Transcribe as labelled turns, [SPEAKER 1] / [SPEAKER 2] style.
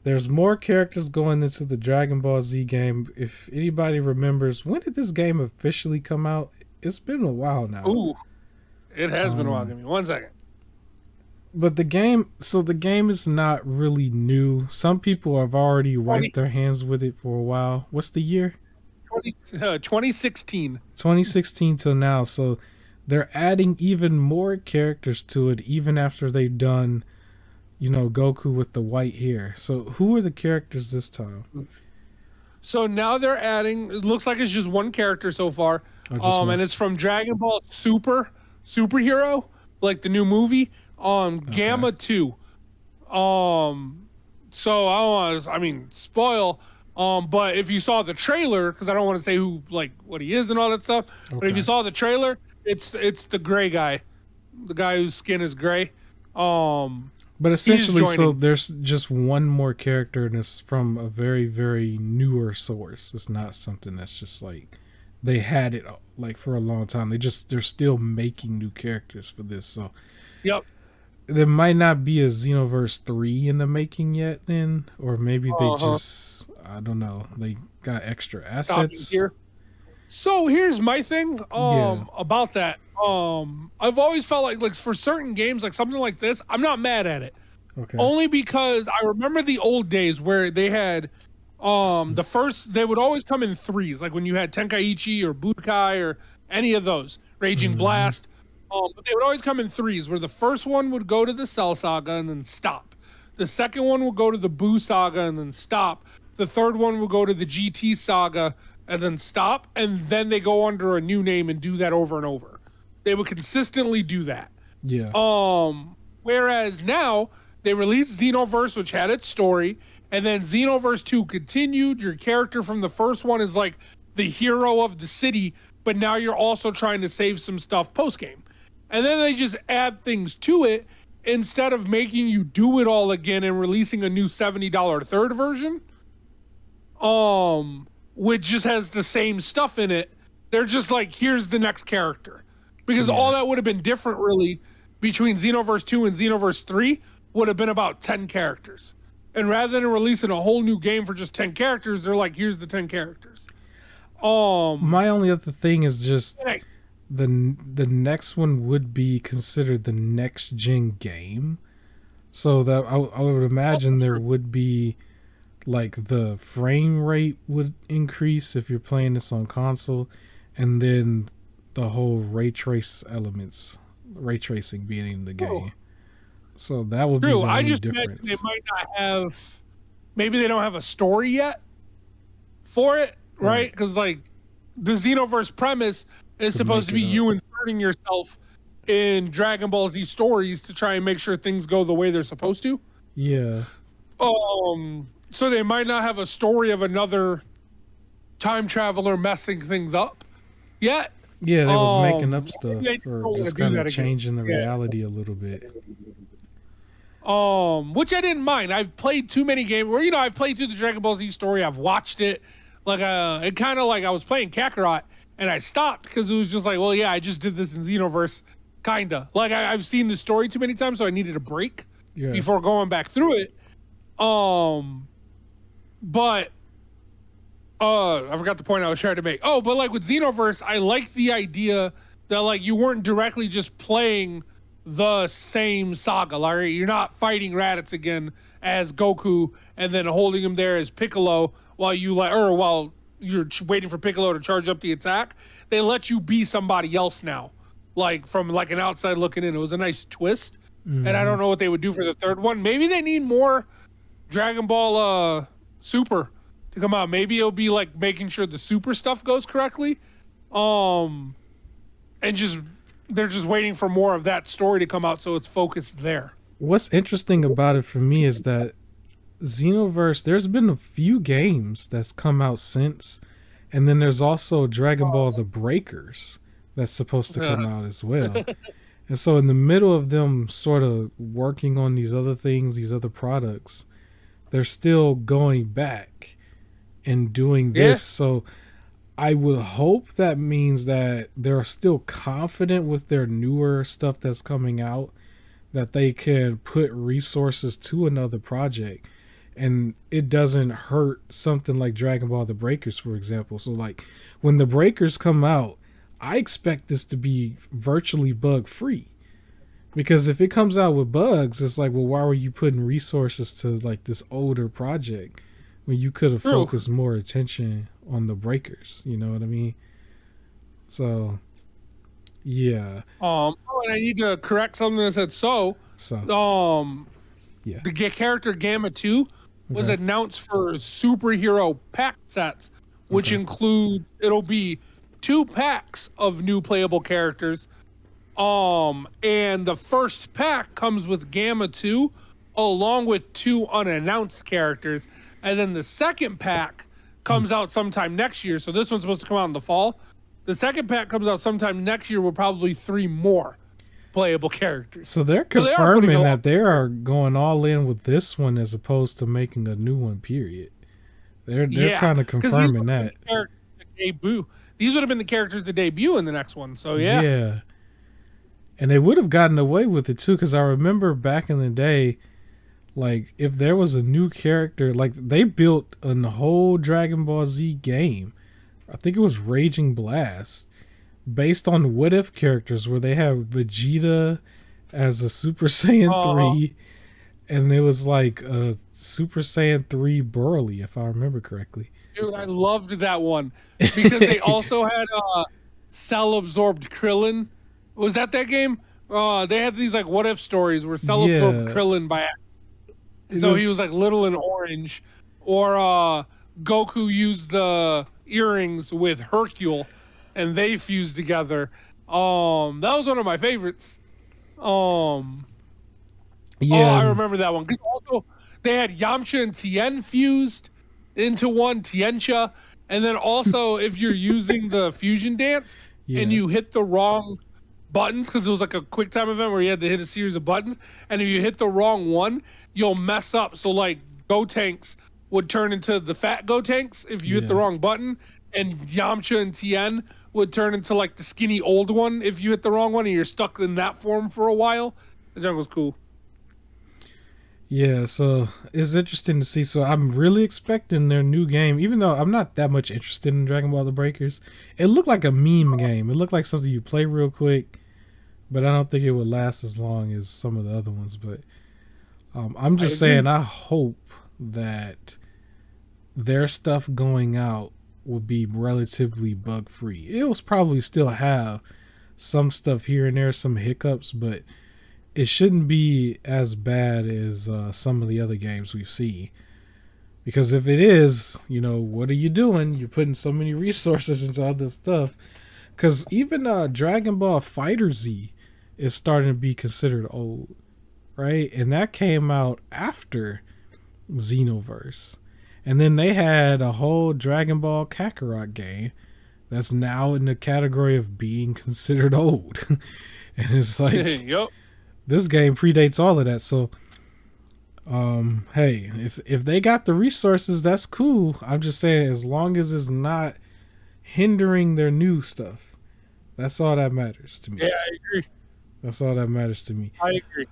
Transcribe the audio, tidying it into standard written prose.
[SPEAKER 1] There's more characters going into the Dragon Ball Z game. If anybody remembers, when did this game officially come out? It's been a while now.
[SPEAKER 2] Ooh, it has been a while.
[SPEAKER 1] Um,
[SPEAKER 2] Give me 1 second.
[SPEAKER 1] but the game is not really new. Some people have already
[SPEAKER 2] 20,
[SPEAKER 1] wiped their hands with it for a while. What's the year?
[SPEAKER 2] 2016.
[SPEAKER 1] 2016 till now. So they're adding even more characters to it, even after they've done, Goku with the white hair. So who are the characters this time?
[SPEAKER 2] So now they're adding. It looks like it's just one character so far.
[SPEAKER 1] Oh, just one.
[SPEAKER 2] And it's from Dragon Ball Superhero, like the new movie.
[SPEAKER 1] Okay.
[SPEAKER 2] Gamma 2. So I don't want to. I mean, spoil. But if you saw the trailer, because I don't want to say who, like, what he is and all that stuff. But if you
[SPEAKER 1] Okay.
[SPEAKER 2] saw the trailer, it's the gray guy, the guy whose skin is gray. Um,
[SPEAKER 1] But
[SPEAKER 2] he's
[SPEAKER 1] essentially, so
[SPEAKER 2] joining.
[SPEAKER 1] there's just one more character, and it's from a very, very newer source. It's not something that's just like they had it like for a long time. They're still making new characters for this. So
[SPEAKER 2] Yep.
[SPEAKER 1] there might not be a Xenoverse 3 in the making yet, then, or maybe they
[SPEAKER 2] Uh huh.
[SPEAKER 1] just, I don't know, they got extra
[SPEAKER 2] Stopping
[SPEAKER 1] assets.
[SPEAKER 2] here. So here's my thing
[SPEAKER 1] Yeah.
[SPEAKER 2] about that. I've always felt like for certain games like something like this, I'm not mad at it.
[SPEAKER 1] Okay.
[SPEAKER 2] Only because I remember the old days where they had the first they would always come in threes, like when you had Tenkaichi or Budokai or any of those, Raging
[SPEAKER 1] Mm-hmm.
[SPEAKER 2] Blast. But they would always come in threes where the first one would go to the Cell Saga and then stop. The second one would go to the Buu Saga and then stop. The third one would go to the GT Saga and then stop. And then they go under a new name and do that over and over. They would consistently do that.
[SPEAKER 1] Yeah.
[SPEAKER 2] Whereas now they released Xenoverse, which had its story, and then Xenoverse 2 continued. Your character from the first one is like the hero of the city, but now you're also trying to save some stuff post game. And then they just add things to it instead of making you do it all again and releasing a new $70 third version, which just has the same stuff in it. They're just like, here's the next character. Because all
[SPEAKER 1] Yeah.
[SPEAKER 2] that would have been different really between Xenoverse 2 and Xenoverse 3 would have been about 10 characters. And rather than releasing a whole new game for just 10 characters, they're like, here's the 10 characters. Um
[SPEAKER 1] My only other thing is just
[SPEAKER 2] and I-
[SPEAKER 1] the next one would be considered the next gen game. So that I would imagine there would be like the frame rate would increase if you're playing this on console, and then the whole ray tracing being in the
[SPEAKER 2] oh,
[SPEAKER 1] game. So that would be
[SPEAKER 2] true.
[SPEAKER 1] the
[SPEAKER 2] I
[SPEAKER 1] only
[SPEAKER 2] just imagine they
[SPEAKER 1] difference.
[SPEAKER 2] might not have, maybe they don't have a story yet for it, right?
[SPEAKER 1] Right.
[SPEAKER 2] Because like the Xenoverse premise is
[SPEAKER 1] To
[SPEAKER 2] supposed
[SPEAKER 1] make
[SPEAKER 2] to
[SPEAKER 1] it
[SPEAKER 2] be
[SPEAKER 1] up.
[SPEAKER 2] you inserting yourself in Dragon Ball Z stories to try and make sure things go the way they're supposed to.
[SPEAKER 1] Yeah.
[SPEAKER 2] So they might not have a story of another time traveler messing things up yet.
[SPEAKER 1] Yeah, they was making up
[SPEAKER 2] Maybe they
[SPEAKER 1] stuff or
[SPEAKER 2] don't want to
[SPEAKER 1] just
[SPEAKER 2] do
[SPEAKER 1] kind of
[SPEAKER 2] that again.
[SPEAKER 1] changing the
[SPEAKER 2] Yeah.
[SPEAKER 1] reality a little bit.
[SPEAKER 2] Which I didn't mind. I've played too many games where I've played through the Dragon Ball Z story. I've watched it. Like it kind of like I was playing Kakarot and I stopped because it was just like, well, yeah, I just did this in Xenoverse, kinda. Like I've seen the story too many times, so I needed a break
[SPEAKER 1] Yeah.
[SPEAKER 2] before going back through it. Um, but I forgot the point I was trying to make. Oh, but like with Xenoverse, I like the idea that like you weren't directly just playing the same saga. Like you're not fighting Raditz again as Goku and then holding him there as Piccolo while while you're waiting for Piccolo to charge up the attack. They let you be somebody else now, like from like an outside looking in. It was a nice twist, and I
[SPEAKER 1] Hmm.
[SPEAKER 2] don't know what they would do for the third one. Maybe they need more Dragon Ball Super to come out. Maybe it'll be like making sure the super stuff goes correctly. Um and just they're just waiting for more of that story to come out so it's focused there.
[SPEAKER 1] What's interesting about it for me is that Xenoverse, there's been a few games that's come out since, and then there's also Dragon Ball The Breakers that's supposed to come out as well. And so, in the middle of them sort of working on these other things, these other products, they're still going back and doing
[SPEAKER 2] Yeah.
[SPEAKER 1] this. So, I would hope that means that they're still confident with their newer stuff that's coming out, that they can put resources to another project and it doesn't hurt something like Dragon Ball The Breakers, for example. So like when The Breakers come out, I expect this to be virtually bug free. Because if it comes out with bugs, it's like, well, why were you putting resources to like this older project when you could have
[SPEAKER 2] True.
[SPEAKER 1] focused more attention on The Breakers? You know what I mean? So yeah.
[SPEAKER 2] And I need to correct something that said
[SPEAKER 1] So yeah.
[SPEAKER 2] the character Gamma 2 was
[SPEAKER 1] Okay.
[SPEAKER 2] announced for superhero pack sets, which
[SPEAKER 1] Okay.
[SPEAKER 2] includes it'll be 2 packs of new playable characters. And the first pack comes with Gamma 2 along with 2 unannounced characters. And then the second pack comes out sometime next year. So this one's supposed to come out in the fall. The second pack comes out sometime next year with probably 3 more playable characters.
[SPEAKER 1] So they're
[SPEAKER 2] So they are
[SPEAKER 1] confirming
[SPEAKER 2] putting a lot-
[SPEAKER 1] that they are going all in with this one as opposed to making a new one. Period. They're kind of
[SPEAKER 2] 'cause
[SPEAKER 1] confirming that.
[SPEAKER 2] These would have been the characters that debut in the next one. So yeah.
[SPEAKER 1] Yeah. And they would have gotten away with it too, because I remember back in the day, like if there was a new character, like they built a whole Dragon Ball Z game. I think it was Raging Blast, based on what if characters where they have Vegeta as a Super Saiyan 3, and it was like a Super Saiyan 3 Broly, if I remember correctly.
[SPEAKER 2] Dude, I loved that one because they also had cell absorbed Krillin. Was that game? They had these like what if stories where cell absorbed
[SPEAKER 1] Yeah.
[SPEAKER 2] Krillin by accident. So he was like little and orange, or Goku used the earrings with Hercule, and they fused together. That was one of my favorites. Oh, I remember that one because also they had Yamcha and Tien fused into one Tiencha, and then also if you're using the fusion dance and you hit the wrong buttons, because it was like a quick time event where you had to hit a series of buttons, and if you hit the wrong one, you'll mess up. So like Gotenks would turn into the fat Gotenks if you hit the wrong button, and Yamcha and Tien would turn into like the skinny old one if you hit the wrong one, and you're stuck in that form for a while. The jungle's cool.
[SPEAKER 1] Yeah, so it's interesting to see. So I'm really expecting their new game, even though I'm not that much interested in Dragon Ball The Breakers. It looked like a meme game. It looked like something you play real quick, but I don't think it would last as long as some of the other ones. But I'm just saying, I hope that their stuff going out will be relatively bug free. It will probably still have some stuff here and there, some hiccups, but it shouldn't be as bad as some of the other games we've seen. Because if it is, what are you doing? You're putting so many resources into all this stuff. Because even Dragon Ball Fighter Z is starting to be considered old, right? And that came out after Xenoverse. And then they had a whole Dragon Ball Kakarot game that's now in the category of being considered old. And it's like...
[SPEAKER 2] Yep.
[SPEAKER 1] This game predates all of that, so hey, if they got the resources, that's cool. I'm just saying, as long as it's not hindering their new stuff, that's all that matters to me.
[SPEAKER 2] Yeah, I agree.
[SPEAKER 1] That's all that matters to me.
[SPEAKER 2] I agree.